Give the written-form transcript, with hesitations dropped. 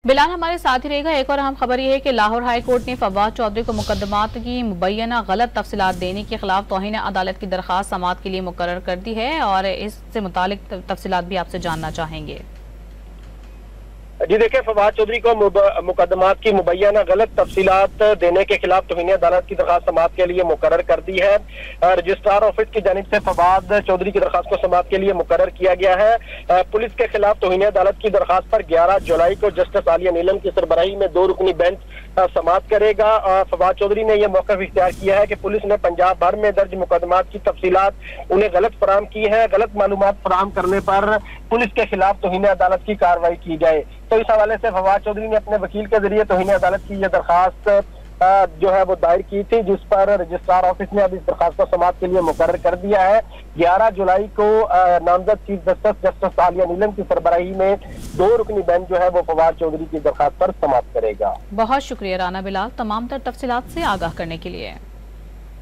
बिलाल हमारे साथ ही रहेगा। एक और अहम खबर यह है कि लाहौर हाई कोर्ट ने फवाद चौधरी को मुकदमात की मुबैना गलत तफसीलात देने के खिलाफ तौहीन अदालत की दरखास्त समाअत के लिए मुकर्रर कर दी है और इससे मुतालिक तफसीलात भी आपसे जानना चाहेंगे। जी देखिए, फवाद चौधरी को मुकदमात की मुबैना गलत तफसीलात देने के खिलाफ तौहीन अदालत की दरखास्त समाअत के लिए मुकर्रर कर दी है। रजिस्ट्रार ऑफिस की जानिब से फवाद चौधरी की दरखास्त को समाअत के लिए मुकर्रर किया गया है। पुलिस के खिलाफ तौहीन अदालत की दरखास्त पर 11 जुलाई को जस्टिस आलिया नीलम की सरबराही में 2 रुकनी बेंच समाअत करेगा। फवाद चौधरी ने यह मौक़िफ़ इख्तियार किया है कि पुलिस ने पंजाब भर में दर्ज मुकदमात की तफसीलात उन्हें गलत फराहम की है। गलत मालूमात फराहम करने पर पुलिस के खिलाफ तौहीन अदालत की कार्रवाई की जाए। तो इस हवाले से फवाद चौधरी ने अपने वकील के जरिए तौहीन अदालत की यह दरखास्त जो है वो दायर की थी, जिस पर रजिस्ट्रार ऑफिस ने अब इस दरखास्त को समाअत के लिए मुकर्रर कर दिया है। 11 जुलाई को नामजद चीफ जस्टिस आलिया नीलम की सरबराही में 2 रुकनी बेंच जो है वो फवाद चौधरी की दरखास्त पर समाअत करेगा। बहुत शुक्रिया राना बिलाल, तमाम तर तफसीलात से आगाह करने के लिए।